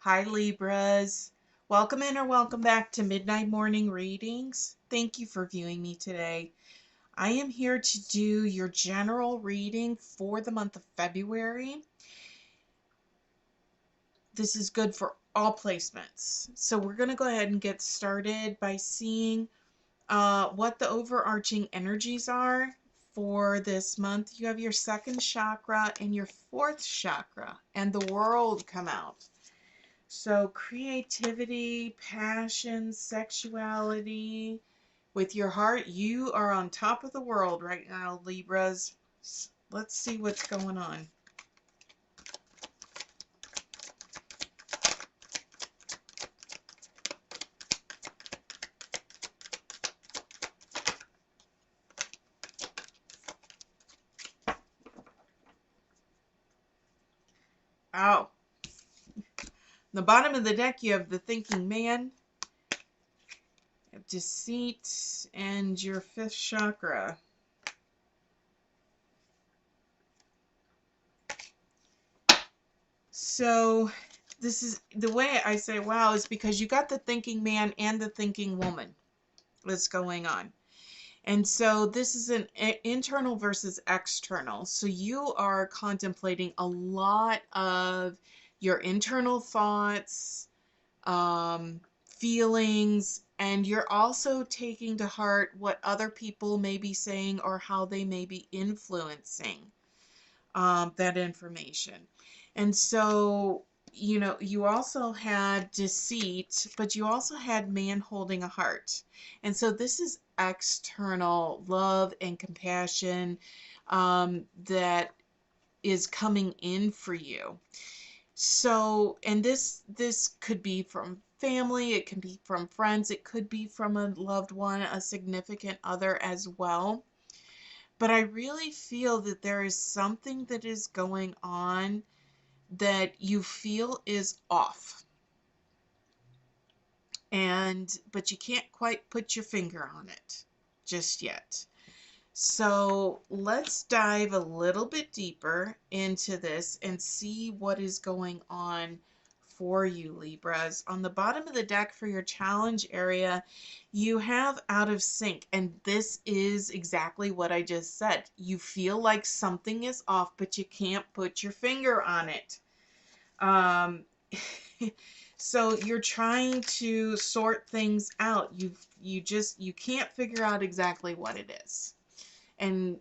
Hi Libras. Welcome in or welcome back to Midnight Morning Readings. Thank you for viewing me today. I am here to do your general reading for the month of February. This is good for all placements. So we're going to go ahead and get started by seeing what the overarching energies are for this month. You have your second chakra and your fourth chakra and the world come out. So creativity, passion, sexuality, with your heart, you are on top of the world right now, Libras. Let's see what's going on. Oh, the bottom of the deck, you have the thinking man, deceit, and your fifth chakra. So this is the way I say wow is because you got the thinking man and the thinking woman that's going on. And so this is an internal versus external. So you are contemplating a lot of your internal thoughts, feelings, and you're also taking to heart what other people may be saying or how they may be influencing that information. And so, you also had deceit, but you also had man holding a heart. And so this is external love and compassion that is coming in for you. So, and this could be from family, it can be from friends, it could be from a loved one, a significant other as well. But I really feel that there is something that is going on that you feel is off. But you can't quite put your finger on it just yet. So let's dive a little bit deeper into this and see what is going on for you, Libras. On the bottom of the deck for your challenge area, you have out of sync, and this is exactly what I just said. You feel like something is off, but you can't put your finger on it. So you're trying to sort things out. You can't figure out exactly what it is. And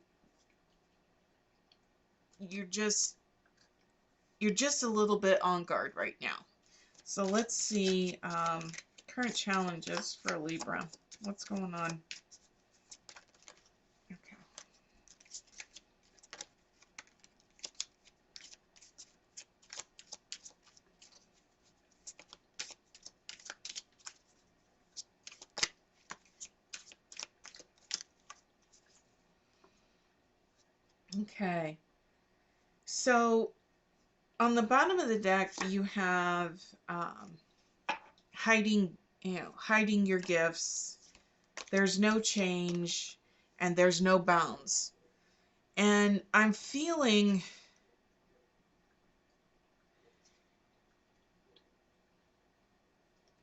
you're just a little bit on guard right now. So let's see current challenges for Libra. What's going on? Okay. Okay. So on the bottom of the deck, you have hiding your gifts. There's no change, and there's no bounds. And I'm feeling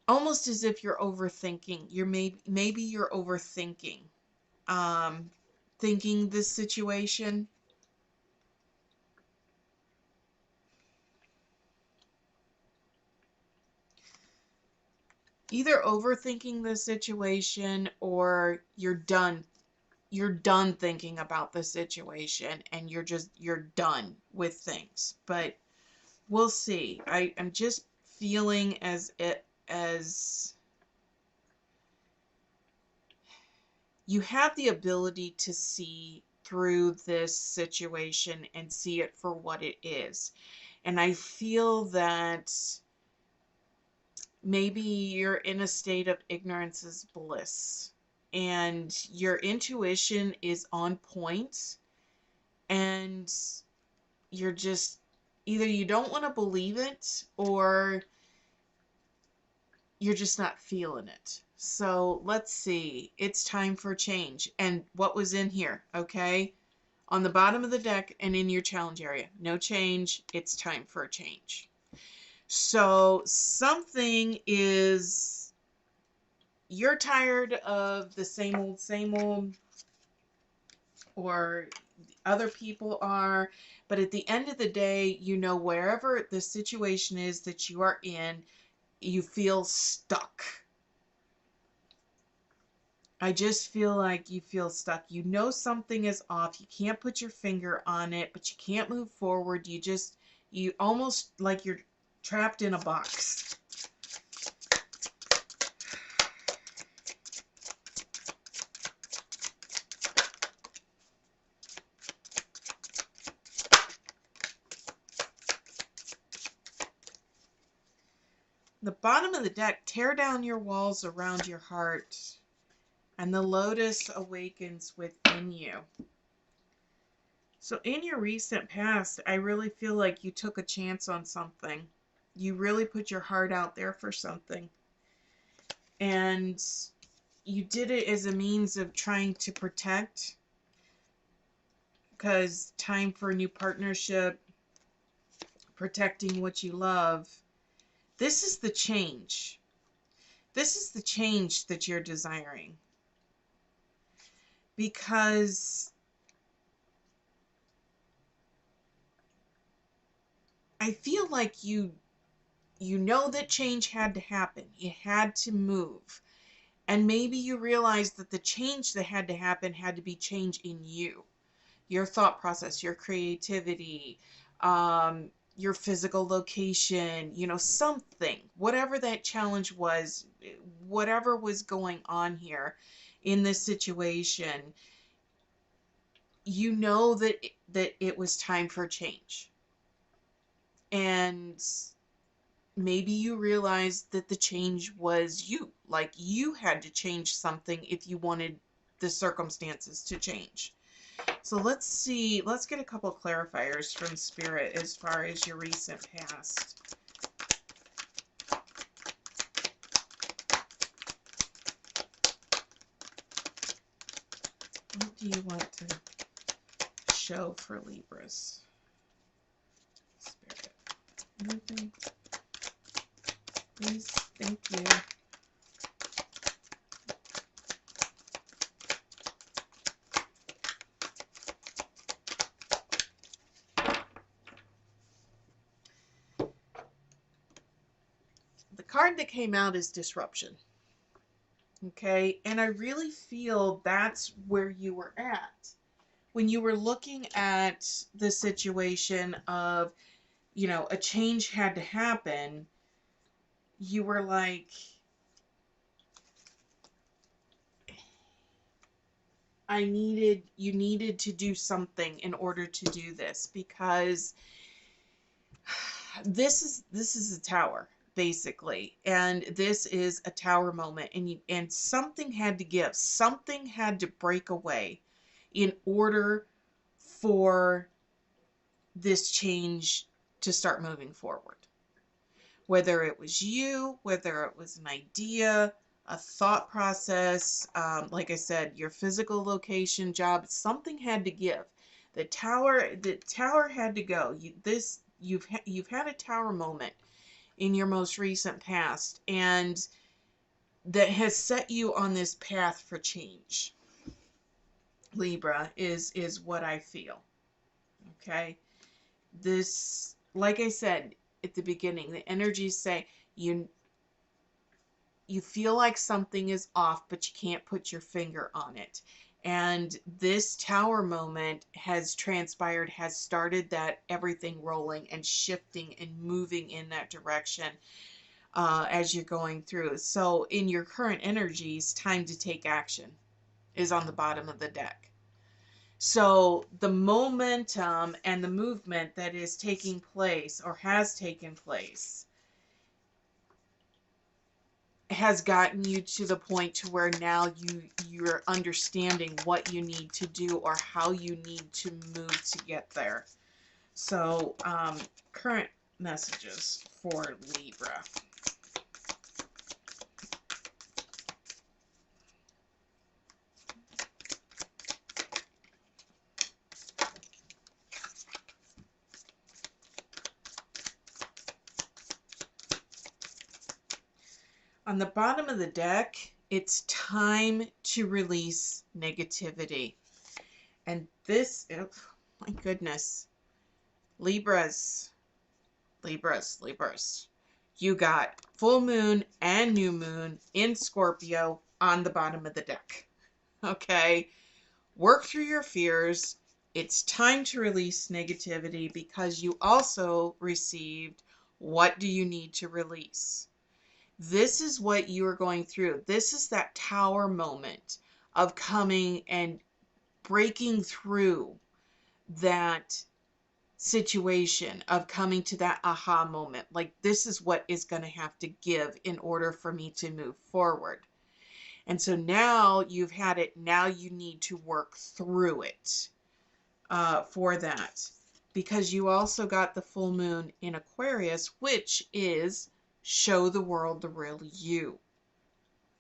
almost as if you're overthinking. Maybe you're overthinking, thinking this situation. Either overthinking the situation or you're done thinking about the situation and you're done with things. But we'll see. I'm just feeling as you have the ability to see through this situation and see it for what it is. And I feel that maybe you're in a state of ignorance is bliss and your intuition is on point, and you're just either you don't want to believe it or you're just not feeling it. So let's see. It's time for change. And what was in here, okay? On the bottom of the deck and in your challenge area. No change. It's time for a change. So something is, you're tired of the same old, or other people are, but at the end of the day, you know, wherever the situation is that you are in, you feel stuck. I just feel like you feel stuck. You know something is off. You can't put your finger on it, but you can't move forward. You almost like you're trapped in a box. The bottom of the deck, tear down your walls around your heart, and the lotus awakens within you. So in your recent past, I really feel like you took a chance on something. You really put your heart out there for something. And you did it as a means of trying to protect, because time for a new partnership, protecting what you love. This is the change. This is the change that you're desiring. Because I feel like you know that change had to happen. You had to move. And maybe you realized that the change that had to happen had to be change in you. Your thought process, your creativity, your physical location, you know, something, whatever that challenge was, whatever was going on here in this situation, you know that it was time for change. And maybe you realized that the change was you. Like you had to change something if you wanted the circumstances to change. So let's see, let's get a couple of clarifiers from Spirit as far as your recent past. What do you want to show for Libras? Spirit. Anything? Please, thank you. The card that came out is disruption. Okay, and I really feel that's where you were at. When you were looking at the situation of, you know, a change had to happen, you were like, you needed to do something in order to do this, because this is a tower basically, and this is a tower moment, and something had to give, something had to break away in order for this change to start moving forward. Whether it was you, whether it was an idea, a thought process, like I said, your physical location, job, something had to give. The tower had to go. You've had a tower moment in your most recent past, and that has set you on this path for change. Libra is what I feel. Okay? This, like I said at the beginning, the energies say you feel like something is off, but you can't put your finger on it. And this tower moment has transpired, has started that everything rolling and shifting and moving in that direction as you're going through. So in your current energies, time to take action is on the bottom of the deck. So the momentum and the movement that is taking place or has taken place has gotten you to the point to where now you're understanding what you need to do or how you need to move to get there. So current messages for Libra. On the bottom of the deck, it's time to release negativity. And this, oh my goodness, Libras, Libras. You got full moon and new moon in Scorpio on the bottom of the deck. Okay? Work through your fears. It's time to release negativity because you also received what do you need to release? This is what you are going through. This is that tower moment of coming and breaking through that situation, of coming to that aha moment. Like, this is what is going to have to give in order for me to move forward. And so now you've had it. Now you need to work through it for that. Because you also got the full moon in Aquarius, which is show the world the real you.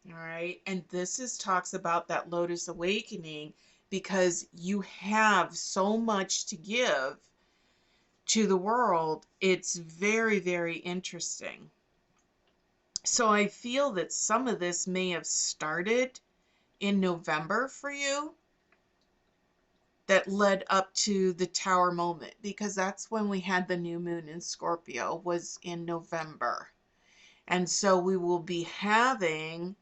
All right. And this is talks about that Lotus awakening, because you have so much to give to the world. It's very, very interesting. So I feel that some of this may have started in November for you, that led up to the tower moment, because that's when we had the new moon in Scorpio, was in November. And so we will be having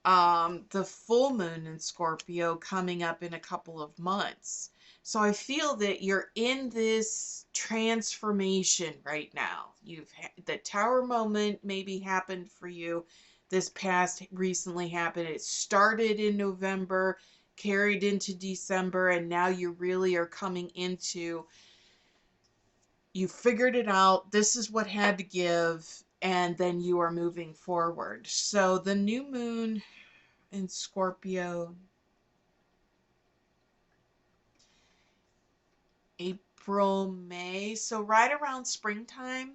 the full moon in Scorpio coming up in a couple of months. So I feel that you're in this transformation right now. The tower moment maybe happened for you this past, recently happened. It started in November, carried into December, and now you really are coming into, you figured it out. This is what had to give, and then you are moving forward. So the new moon in Scorpio, April, May. So right around springtime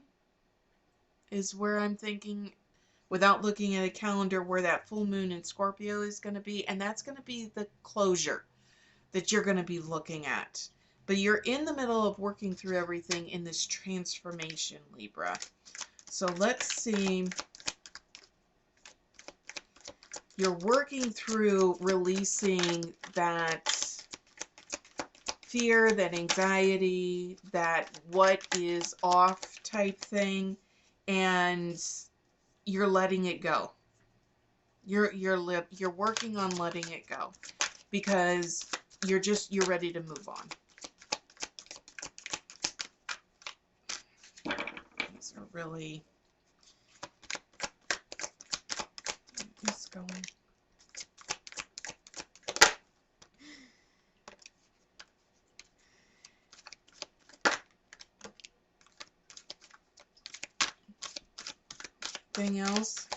is where I'm thinking, without looking at a calendar, where that full moon in Scorpio is going to be. And that's going to be the closure that you're going to be looking at. But you're in the middle of working through everything in this transformation, Libra. So let's see. You're working through releasing that fear, that anxiety, that what is off type thing, and you're letting it go. You're working on letting it go, because you're ready to move on. These are really, it's going. Anything else?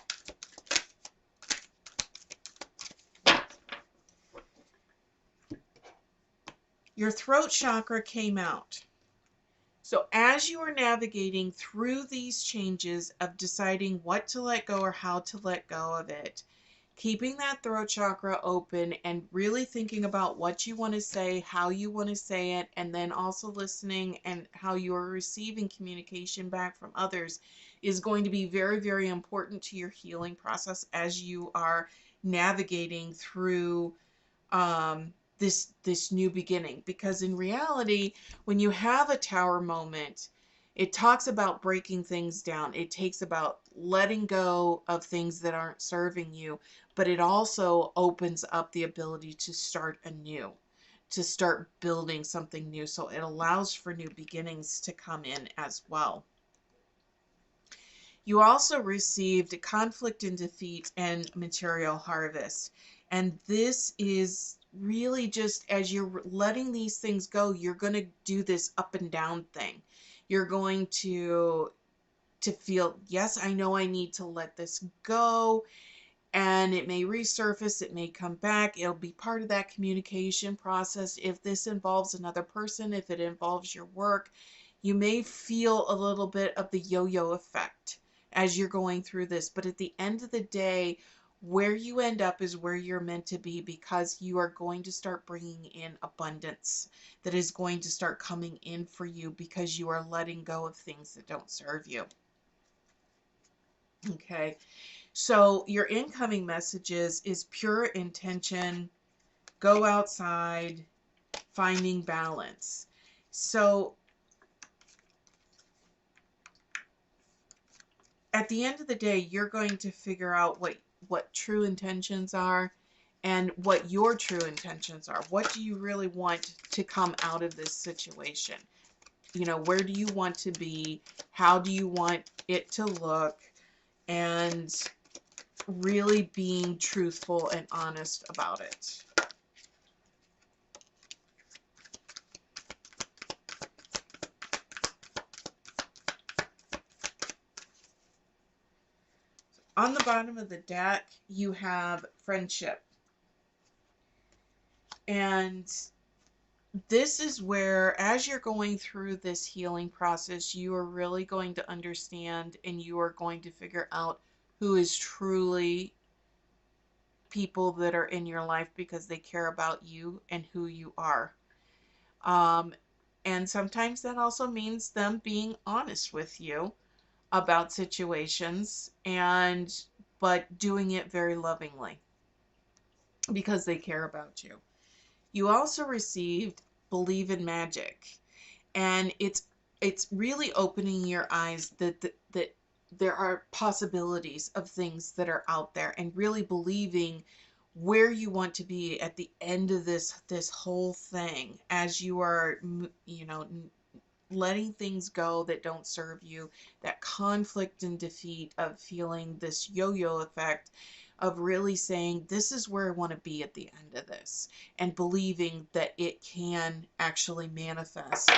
Your throat chakra came out. So as you are navigating through these changes of deciding what to let go or how to let go of it, keeping that throat chakra open and really thinking about what you want to say, how you want to say it, and then also listening and how you're receiving communication back from others is going to be very, very important to your healing process as you are navigating through this new beginning. Because in reality, when you have a tower moment, it talks about breaking things down. It takes about letting go of things that aren't serving you, but it also opens up the ability to start anew, to start building something new. So it allows for new beginnings to come in as well. You also received conflict and defeat and material harvest. And this is really just, as you're letting these things go, you're going to do this up and down thing. You're going to feel, yes, I know I need to let this go. And it may resurface, it may come back. It'll be part of that communication process. If this involves another person, if it involves your work, you may feel a little bit of the yo-yo effect as you're going through this. But at the end of the day, where you end up is where you're meant to be, because you are going to start bringing in abundance that is going to start coming in for you, because you are letting go of things that don't serve you. Okay. So your incoming messages is pure intention, go outside, finding balance. So at the end of the day, you're going to figure out what true intentions are and what your true intentions are. What do you really want to come out of this situation? You know, where do you want to be? How do you want it to look? And really being truthful and honest about it. On the bottom of the deck, you have friendship. And this is where, as you're going through this healing process, you are really going to understand and you are going to figure out who is truly people that are in your life because they care about you and who you are. Um, and sometimes that also means them being honest with you about situations, and but doing it very lovingly because they care about you. You also received believe in magic, and it's really opening your eyes that there are possibilities of things that are out there, and really believing where you want to be at the end of this whole thing, as you are, you know, letting things go that don't serve you, that conflict and defeat of feeling this yo-yo effect of really saying, this is where I want to be at the end of this, and believing that it can actually manifest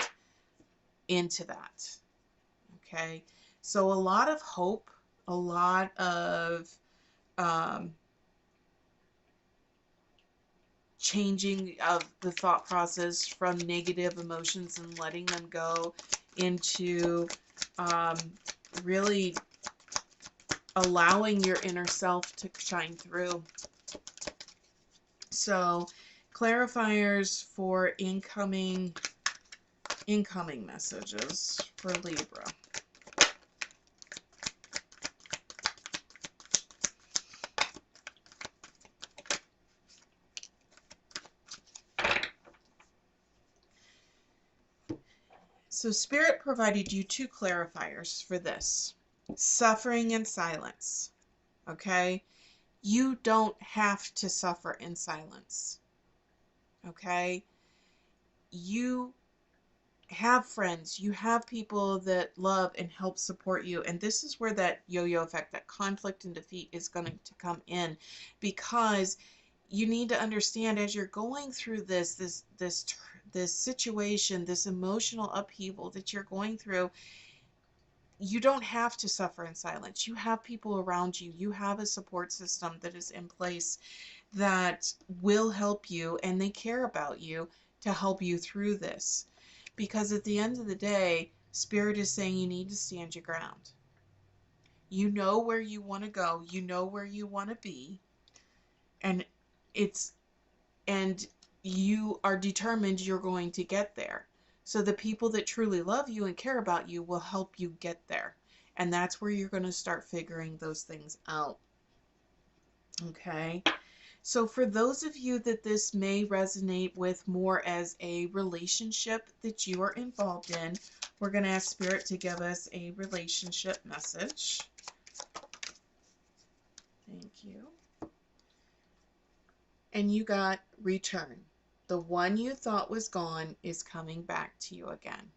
into that. Okay. So a lot of hope, a lot of um, changing of the thought process from negative emotions and letting them go into um, really allowing your inner self to shine through. So clarifiers for incoming messages for Libra. So Spirit provided you two clarifiers for this. Suffering and silence. Okay? You don't have to suffer in silence. Okay? You have friends, you have people that love and help support you, and this is where that yo-yo effect, that conflict and defeat is going to come in, because you need to understand, as you're going through this situation, this emotional upheaval that you're going through, you don't have to suffer in silence. You have people around you. You have a support system that is in place that will help you, and they care about you to help you through this. Because at the end of the day, Spirit is saying you need to stand your ground. You know where you want to go. You know where you want to be. And it's and you are determined you're going to get there. So the people that truly love you and care about you will help you get there. And that's where you're going to start figuring those things out. Okay? So for those of you that this may resonate with more as a relationship that you are involved in, we're going to ask Spirit to give us a relationship message. Thank you. And you got return. The one you thought was gone is coming back to you again.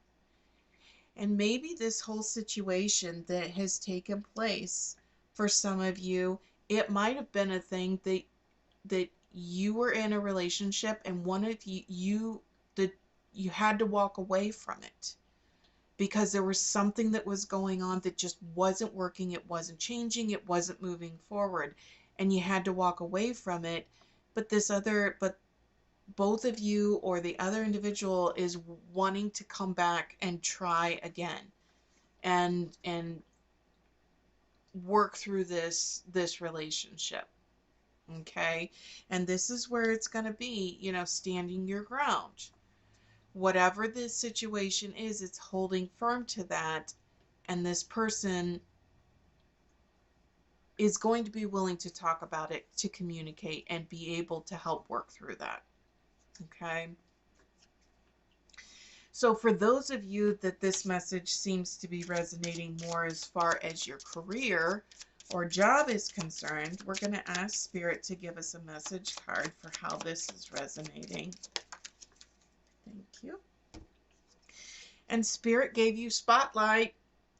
And maybe this whole situation that has taken place for some of you, it might have been a thing that you were in a relationship and one of you had to walk away from it because there was something that was going on that just wasn't working, it wasn't changing, it wasn't moving forward, and you had to walk away from it. But both of you or the other individual is wanting to come back and try again and work through this relationship. Okay? And this is where it's going to be, standing your ground. Whatever this situation is, it's holding firm to that. And this person is going to be willing to talk about it, to communicate, and be able to help work through that. Okay. So for those of you that this message seems to be resonating more as far as your career or job is concerned, we're going to ask Spirit to give us a message card for how this is resonating. Thank you. And Spirit gave you spotlight.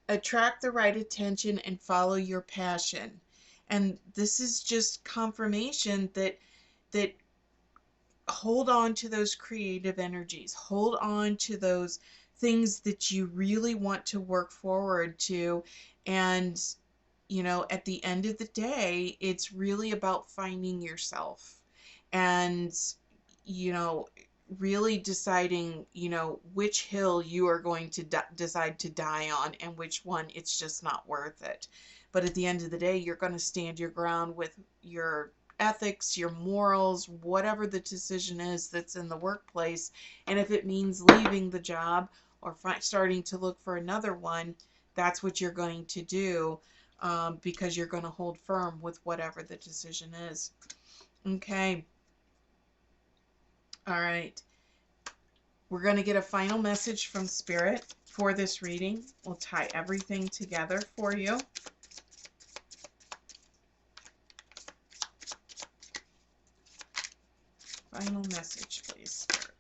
Attract the right attention and follow your passion. And this is just confirmation that hold on to those creative energies. Hold on to those things that you really want to work forward to. And, you know, at the end of the day, it's really about finding yourself and, you know, really deciding, you know, which hill you are going to decide to die on and which one it's just not worth it. But at the end of the day, you're going to stand your ground with your ethics, your morals, whatever the decision is that's in the workplace. And if it means leaving the job or starting to look for another one, that's what you're going to do, because you're going to hold firm with whatever the decision is. Okay. All right. We're going to get a final message from Spirit for this reading. We'll tie everything together for you. Final message, please, Spirit.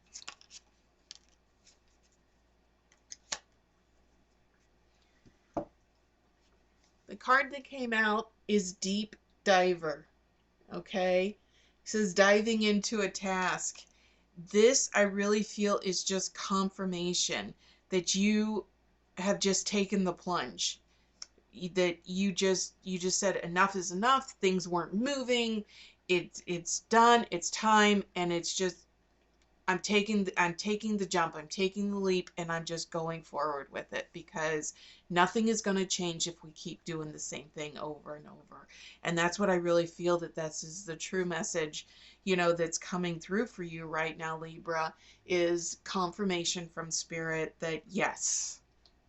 The card that came out is Deep Diver. Okay? It says diving into a task. This, I really feel, is just confirmation that you have just taken the plunge. That you just said enough is enough. Things weren't moving. It's done. It's time, and it's just I'm taking the jump. I'm taking the leap, and I'm just going forward with it, because nothing is going to change if we keep doing the same thing over and over. And that's what I really feel, that this is the true message, you know, that's coming through for you right now, Libra, is confirmation from Spirit that yes,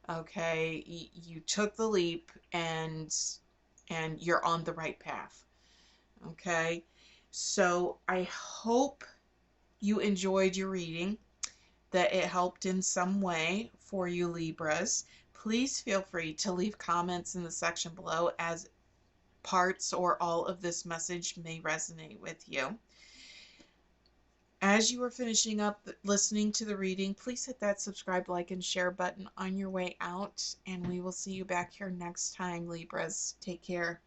okay, you took the leap, and you're on the right path. Okay, so I hope you enjoyed your reading, that it helped in some way for you, Libras. Please feel free to leave comments in the section below, as parts or all of this message may resonate with you. As you are finishing up listening to the reading, please hit that subscribe, like, and share button on your way out, and we will see you back here next time, Libras. Take care.